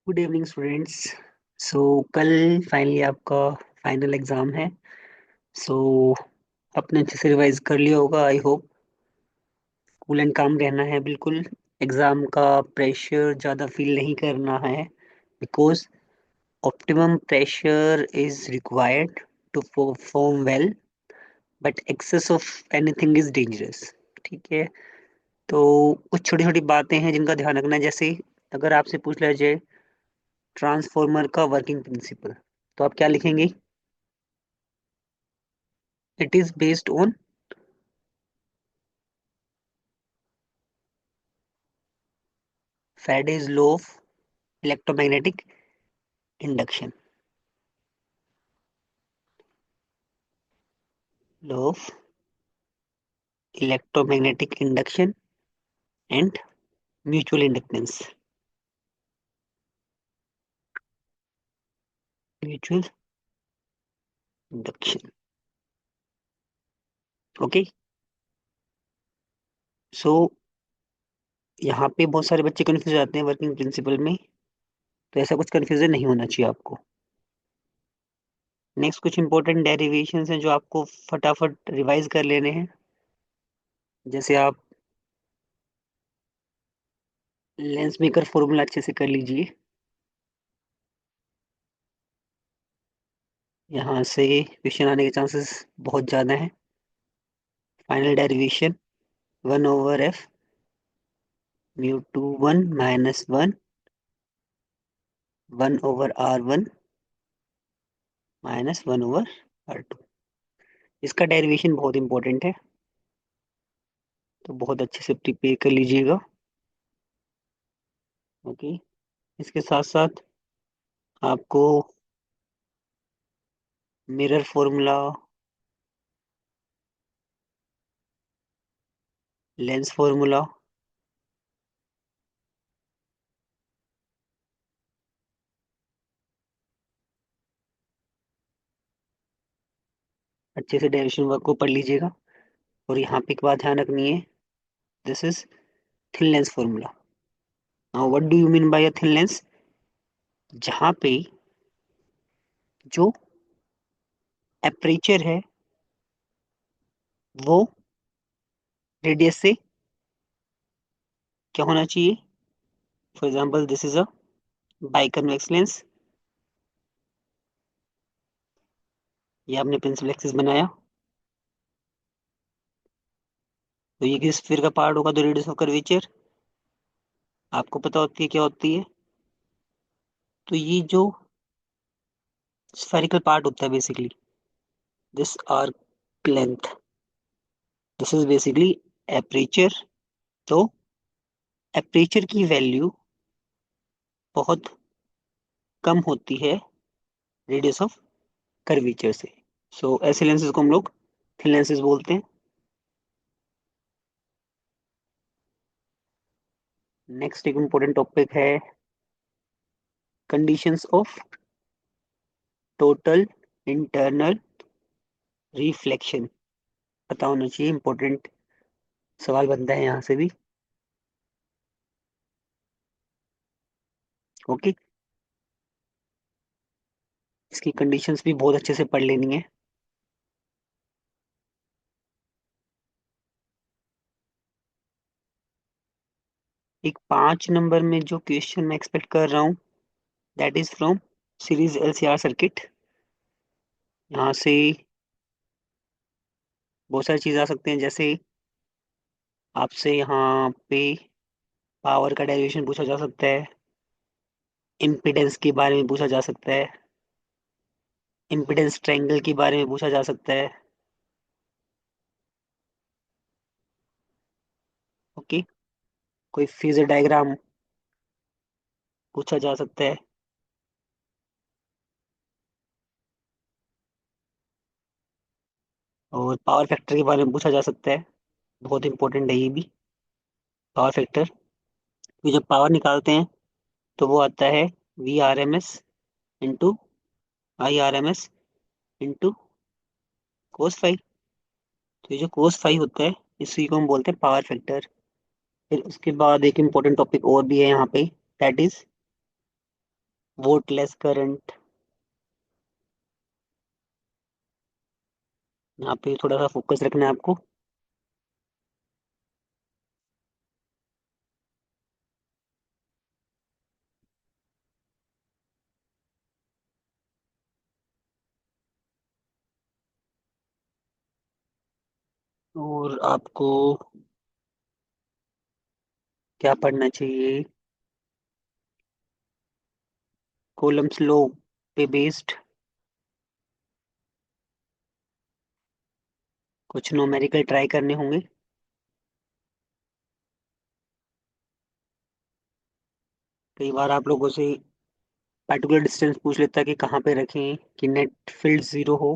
Good evening students. सो कल finally आपका final exam है। सो आपने अच्छे से रिवाइज कर लिया होगा, आई होप। कूल एंड काम रहना है बिल्कुल। एग्जाम का प्रेशर ज़्यादा फील नहीं करना है, because optimum pressure is required to perform well, but excess of anything is dangerous. ठीक है। तो कुछ छोटी छोटी बातें हैं जिनका ध्यान रखना है, जैसे अगर आपसे पूछ लिया जाए ट्रांसफॉर्मर का वर्किंग प्रिंसिपल, तो आप क्या लिखेंगे? It is based on Faraday's law of electromagnetic induction. Law of electromagnetic induction and mutual inductance. Mutual induction. Okay. So यहाँ पे बहुत सारे बच्चे कंफ्यूज आते हैं वर्किंग प्रिंसिपल में, तो ऐसा कुछ कंफ्यूजन नहीं होना चाहिए आपको। नेक्स्ट कुछ इंपॉर्टेंट डेरिवेशंस हैं जो आपको फटाफट रिवाइज कर लेने हैं। जैसे आप लेंस मेकर फॉर्मूला अच्छे से कर लीजिए। यहाँ से क्वेश्चन आने के चांसेस बहुत ज़्यादा हैं। Final derivation 1/f mu two one minus one 1/r1 minus 1/r2। इसका डेरिवेशन बहुत इंपॉर्टेंट है, तो बहुत अच्छे से प्रिपेयर कर लीजिएगा। ओके। इसके साथ साथ आपको मिरर फॉर्मूला, लेंस फॉर्मूला, अच्छे से डेरिवेशन वर्क को पढ़ लीजिएगा। और यहाँ पे एक बात ध्यान रखनी है, this is thin lens formula. Now what do you mean by a thin lens? जहाँ पे जो एपरेचर है वो रेडियस से क्या होना चाहिए? For example this is a biconvex lens. ये आपने प्रिंसिपल एक्सिस बनाया, तो ये किस स्फीयर का पार्ट होगा? तो रेडियस ऑफ कर्वेचर आपको पता होती है क्या होती है। तो ये जो स्फेरिकल पार्ट होता है basically, this arc length, this is basically aperture. तो एपरेचर की वैल्यू बहुत कम होती है रेडियस ऑफ कर्वेचर से। सो ऐसे लेंसेज को हम लोग थिन लेंसेज बोलते हैं। नेक्स्ट एक इम्पोर्टेंट टॉपिक है conditions of total internal reflection. पता होना चाहिए, इंपॉर्टेंट सवाल बनता है यहाँ से भी। ओके। इसकी कंडीशंस भी बहुत अच्छे से पढ़ लेनी है। एक 5 नंबर में जो क्वेश्चन मैं एक्सपेक्ट कर रहा हूँ, that is from series LCR circuit. यहाँ से बहुत सारी चीज आ सकते हैं, जैसे आपसे यहाँ पे पावर का डेरिवेशन पूछा जा सकता है, इम्पिडेंस के बारे में पूछा जा सकता है, इम्पिडेंस ट्रायंगल के बारे में पूछा जा सकता है। ओके। कोई फेजर डायग्राम पूछा जा सकता है, और पावर फैक्टर के बारे में पूछा जा सकता है। बहुत इंपॉर्टेंट है ये भी, पावर फैक्टर। तो जब पावर निकालते हैं तो वो आता है VRMS into IRMS into cos phi. तो ये जो कोस फाई होता है, इसी को हम बोलते हैं पावर फैक्टर। फिर उसके बाद एक इम्पोर्टेंट टॉपिक और भी है यहाँ पे, दैट इज वोटलेस करंट, यहाँ पे थोड़ा सा फोकस रखना है आपको। और आपको क्या पढ़ना चाहिए? कोलम्स लॉ पे बेस्ड कुछ न्यूमेरिकल ट्राई करने होंगे। कई बार आप लोगों से पार्टिकुलर डिस्टेंस पूछ लेता है कि कहाँ पे रखें कि नेट फील्ड जीरो हो,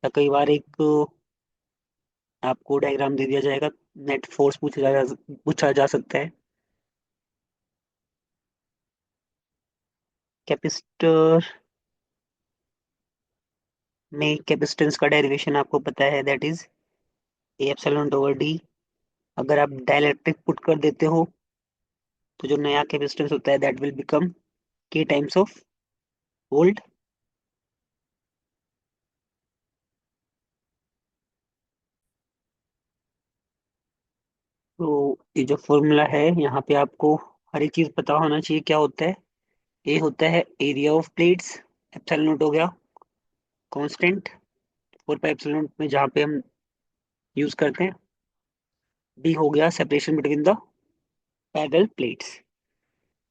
या कई बार एक आपको डायग्राम दे दिया जाएगा, नेट फोर्स पूछा जा सकता है। कैपेसिटर में कैपेसिटेंस का डेरिवेशन आपको पता है, that is A epsilon not over D. अगर आप डाइलेक्ट्रिक पुट कर देते हो तो जो नया कैपेसिटेंस होता है दैट विल बिकम के टाइम्स ऑफ ओल्ड। तो ये जो फॉर्मूला है यहाँ पे आपको हर एक चीज पता होना चाहिए क्या होता है। ए होता है area of plates, epsilon not हो गया कांस्टेंट 4 पाई एप्सिलॉन नॉट में जहाँ पे हम यूज करते हैं। डी हो गया separation between the parallel plates.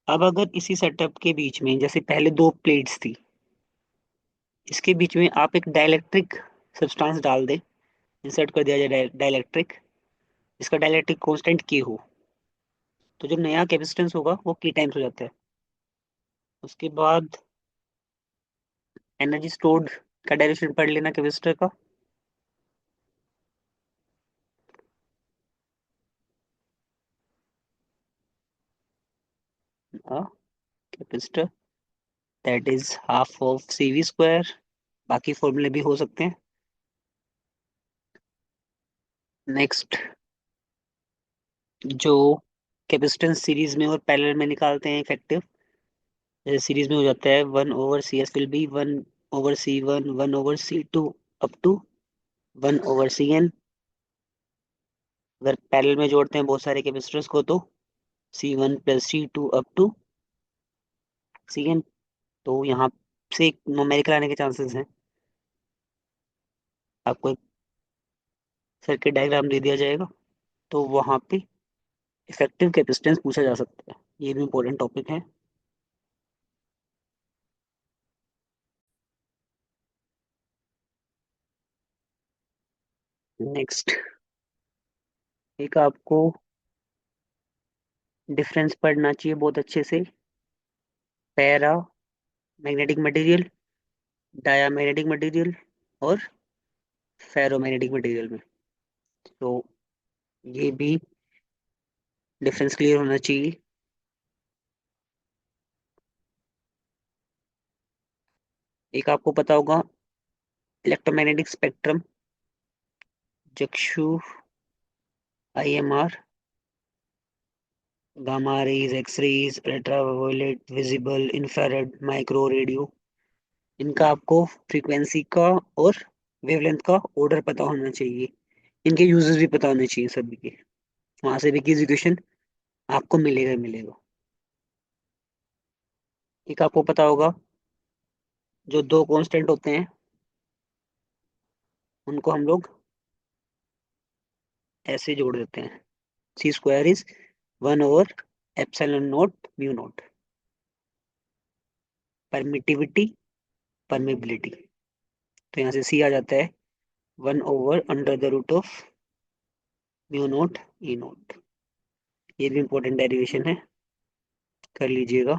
अब अगर इसी सेटअप के बीच में जैसे पहले दो प्लेट्स थी, इसके बीच में आप एक डाइलेक्ट्रिक सब्सटेंस डाल दें, इंसर्ट कर दिया जाए डाइलेक्ट्रिक, इसका डाइलेक्ट्रिक कांस्टेंट के हो, तो जो नया कैपेसिटेंस होगा वो के टाइम्स हो जाता है। उसके बाद एनर्जी स्टोर्ड का डायरेक्शन पढ़ लेना कैपेसिटर का। Capacitor that is half of C V square, बाकी फॉर्मूले भी हो सकते हैं। नेक्स्ट, जो कैपेसिटेंस सीरीज में और पैरेलल में निकालते हैं इफेक्टिव, जैसे सीरीज में हो जाता है 1/CS will be 1/C1 1/C2 up to 1/CN। अगर पैरेलल में जोड़ते हैं बहुत सारे कैपेसिटर्स को तो C1 + C2 up to CN। तो यहाँ से एक न्यूमेरिकल आने के चांसेस हैं। आपको एक सर्किट डायग्राम दे दिया जाएगा तो वहाँ पे इफेक्टिव कैपेसिटेंस पूछा जा सकता है। ये भी इम्पोर्टेंट टॉपिक है। नेक्स्ट, एक आपको डिफरेंस पढ़ना चाहिए बहुत अच्छे से, paramagnetic material, diamagnetic material और फेरो मैग्नेटिक मटेरियल में। तो ये भी डिफरेंस क्लियर होना चाहिए। एक आपको पता होगा इलेक्ट्रोमैग्नेटिक स्पेक्ट्रम, चक्षु, IMR, gamma rays, X rays, ultraviolet, visible, infrared, micro, radio, इनका आपको फ्रीक्वेंसी का और वेवलेंथ का ऑर्डर पता होना चाहिए। इनके यूजेस भी पता होने चाहिए सभी के। वहां से भी क्विज क्वेश्चन आपको मिलेगा ही मिलेगा। एक आपको पता होगा जो दो कांस्टेंट होते हैं उनको हम लोग ऐसे जोड़ देते हैं, C² इज 1/ε0 μ0। परमिटिविटी, परमिबिलिटी, तो यहाँ से C आ जाता है 1/√ऑफ μ0 E0। ये भी इंपॉर्टेंट डेरिवेशन है, कर लीजिएगा।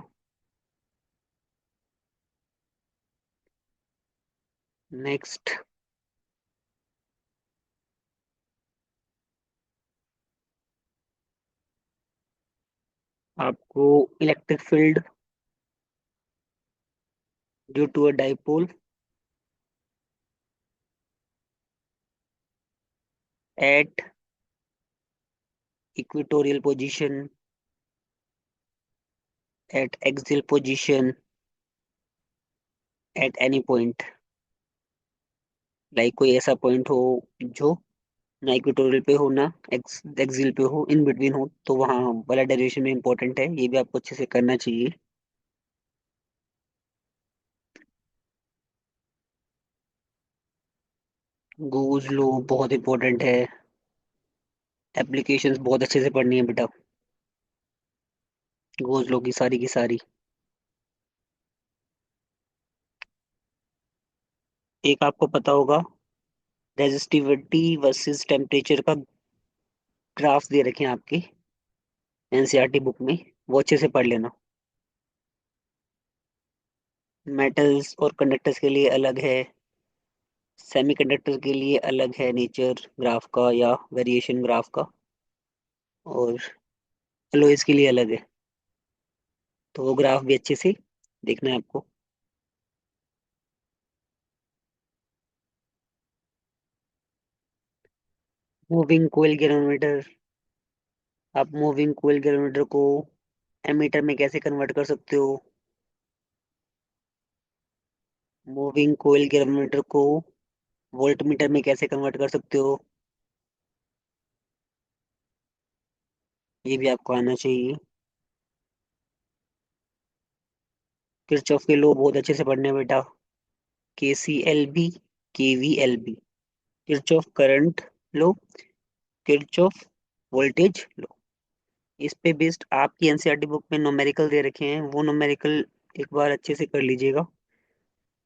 नेक्स्ट, आपको electric field due to a dipole at equatorial position, at axial position at any point, like कोई ऐसा पॉइंट हो जो ना इक्वेटोरियल पे हो ना एक्सिल पे हो, इन बिटवीन हो, तो वहाँ वाला डेरिवेशन में इंपॉर्टेंट है, ये भी आपको अच्छे से करना चाहिए। गूज लो बहुत इंपॉर्टेंट है। एप्लीकेशंस बहुत अच्छे से पढ़नी है बेटा, गूज लो की सारी। एक आपको पता होगा, रेजिस्टिविटी वर्सेस टेम्परेचर का ग्राफ दे रखे हैं आपके एनसीईआरटी बुक में, वो अच्छे से पढ़ लेना। मेटल्स और कंडक्टर्स के लिए अलग है, सेमीकंडक्टर के लिए अलग है नेचर ग्राफ का या वेरिएशन ग्राफ का, और एलॉयज के लिए अलग है। तो वो ग्राफ भी अच्छे से देखना है आपको। मूविंग कोयल गैल्वेनोमीटर, आप मूविंग कोयल गैल्वेनोमीटर को एमीटर में कैसे कन्वर्ट कर सकते हो? मूविंग कोयल गैल्वेनोमीटर को वोल्टमीटर में कैसे कन्वर्ट कर सकते हो? ये भी आपको आना चाहिए। किरचॉफ के लॉ बहुत अच्छे से पढ़ने हैं बेटा, K C L B, K V L B. Kirchhoff current law, Kirchhoff voltage law. इस पे बेस्ड आपकी एनसीईआरटी बुक में न्यूमेरिकल दे रखे हैं, वो न्यूमेरिकल एक बार अच्छे से कर लीजिएगा,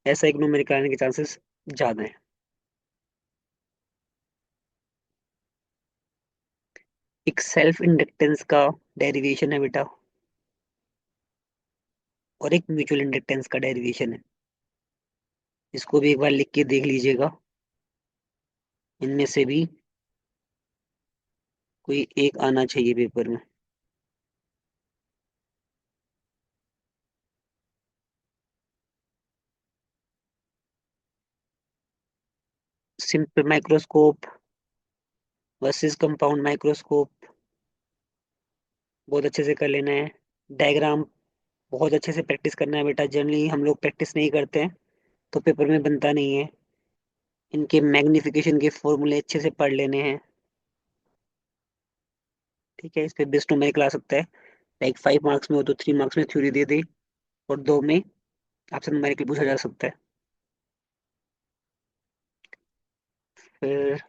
ऐसा एक न्यूमेरिकल आने के चांसेस ज्यादा है। एक सेल्फ इंडक्टेंस का डेरिवेशन है बेटा, और एक म्यूचुअल इंडक्टेंस का डेरिवेशन है, इसको भी एक बार लिख के देख लीजिएगा। इनमें से भी कोई एक आना चाहिए पेपर में। Simple microscope versus compound microscope बहुत अच्छे से कर लेना है। डायग्राम बहुत अच्छे से प्रैक्टिस करना है बेटा, जनरली हम लोग प्रैक्टिस नहीं करते हैं तो पेपर में बनता नहीं है। इनके मैग्निफिकेशन के फॉर्मूले अच्छे से पढ़ लेने हैं। ठीक है, इस पे बेस्ट न्यूमेरिकल आ सकता है, लाइक 5 मार्क्स में हो तो 3 मार्क्स में थ्योरी दे दे, और 2 में आपसे न्यूमेरिकल पूछा जा सकता है। फिर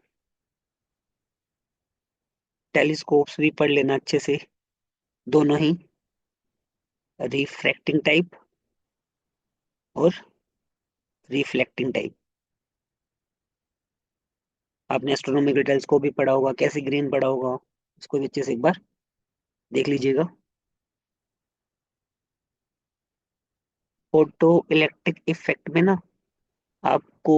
टेलीस्कोप्स भी पढ़ लेना अच्छे से, दोनों ही, रिफ्रैक्टिंग टाइप और रिफ्लेक्टिंग टाइप। आपने एस्ट्रोनॉमिकल टेलीस्कोप भी पढ़ा होगा, कैसे ग्रीन पढ़ा होगा, इसको भी अच्छे से एक बार देख लीजिएगा। फोटो इलेक्ट्रिक इफेक्ट में ना आपको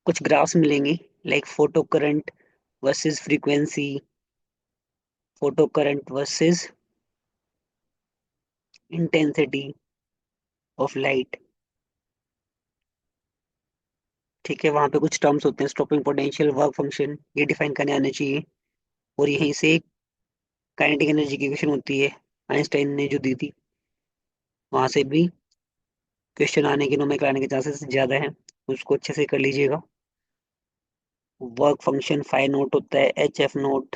कुछ ग्राफ्स मिलेंगे, like photo current versus frequency, photo current versus intensity of light. ठीक है, वहां पे कुछ टर्म्स होते हैं, स्टॉपिंग पोटेंशियल, वर्क फंक्शन, ये डिफाइन करने आने चाहिए। और यहीं से काइनेटिक एनर्जी की इक्वेशन होती है, आइंस्टाइन ने जो दी थी, वहां से भी क्वेश्चन आने के, नोमेंक्लेचर आने के चांसेस ज्यादा हैं, उसको अच्छे से कर लीजिएगा। वर्क फंक्शन फाई नोट होता है, एच एफ नोट।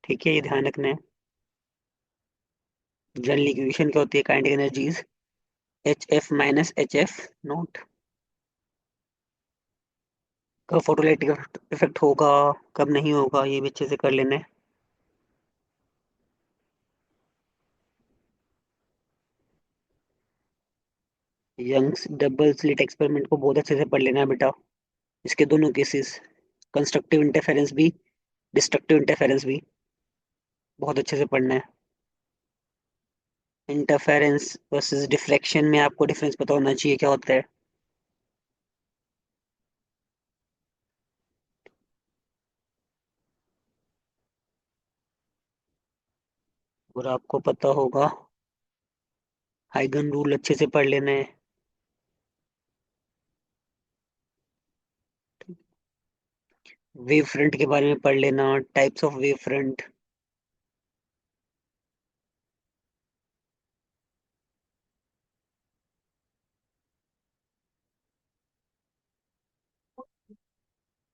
ठीक है, ये ध्यान रखना है। जनरल इक्वेशन क्या होती है kinetic energies, H F minus H F note. कब फोटोलाइटिक इफेक्ट होगा, कब नहीं होगा, ये भी अच्छे से कर लेना है। यंग्स डबल स्लिट एक्सपेरिमेंट को बहुत अच्छे से पढ़ लेना है बेटा, इसके दोनों केसेस, कंस्ट्रक्टिव इंटरफेरेंस भी, डिस्ट्रक्टिव इंटरफेरेंस भी, बहुत अच्छे से पढ़ना है। इंटरफेरेंस वर्सेस डिफ्रैक्शन में आपको डिफरेंस पता होना चाहिए क्या होता है। और आपको पता होगा हाइगन रूल अच्छे से पढ़ लेना है। वेव फ्रंट के बारे में पढ़ लेना, types of wave front.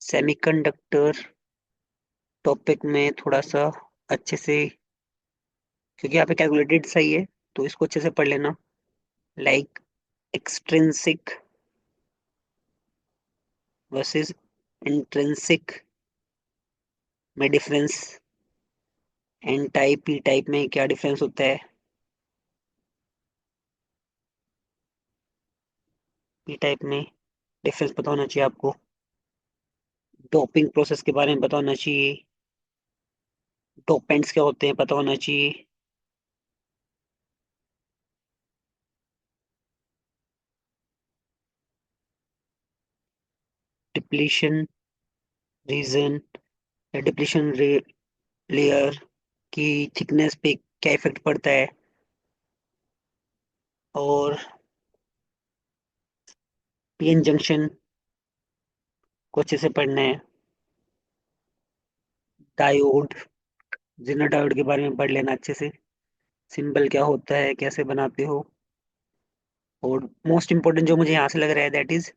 Semiconductor topic में थोड़ा सा अच्छे से, क्योंकि यहाँ पे कैलकुलेटेड सही है, तो इसको अच्छे से पढ़ लेना। लाइक एक्सट्रिंसिक वर्सेस इंट्रिंसिक में difference, N type P type में क्या डिफरेंस होता है। पी टाइप में डिफरेंस पता होना चाहिए आपको। डोपिंग प्रोसेस के बारे में पता होना चाहिए। डोपेंट्स क्या होते हैं पता होना चाहिए। डिप्लीशन रीजन या डिप्लीशन लेयर की थिकनेस पे क्या इफेक्ट पड़ता है, और पीएन जंक्शन को अच्छे से पढ़ना है। डायोड, जिना डायोड के बारे में पढ़ लेना अच्छे से। सिंबल क्या होता है, कैसे बनाते हो। और मोस्ट इंपॉर्टेंट जो मुझे यहाँ से लग रहा है, that is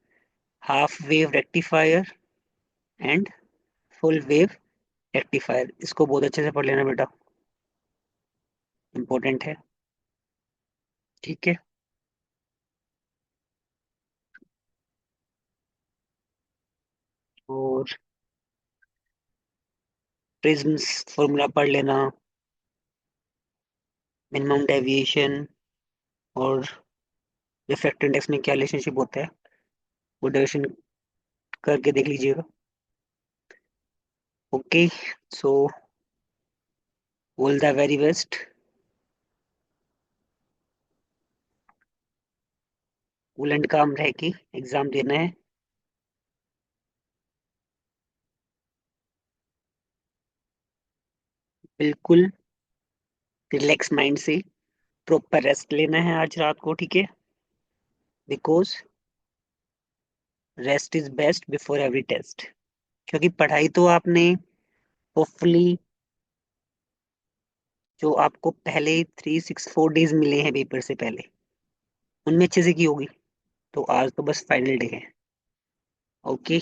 half wave rectifier and full wave rectifier. इसको बहुत अच्छे से पढ़ लेना बेटा, इंपॉर्टेंट है। ठीक है। और प्रिज्म्स फॉर्मूला पढ़ लेना। मिनिमम डेविएशन और रिफ्रैक्टिव इंडेक्स में क्या रिलेशनशिप होता है, वो डेविएशन करके देख लीजिएगा। Okay, so all the very best. Cool and calm रह के एग्जाम देना है। बिल्कुल रिलैक्स माइंड से प्रॉपर रेस्ट लेना है आज रात को, ठीक है। Because rest is best before every test. क्योंकि पढ़ाई तो आपने होपफुली, जो आपको पहले 364 डेज मिले हैं पेपर से पहले, उनमें अच्छे से की होगी। तो आज तो बस फाइनल डे है। ओके।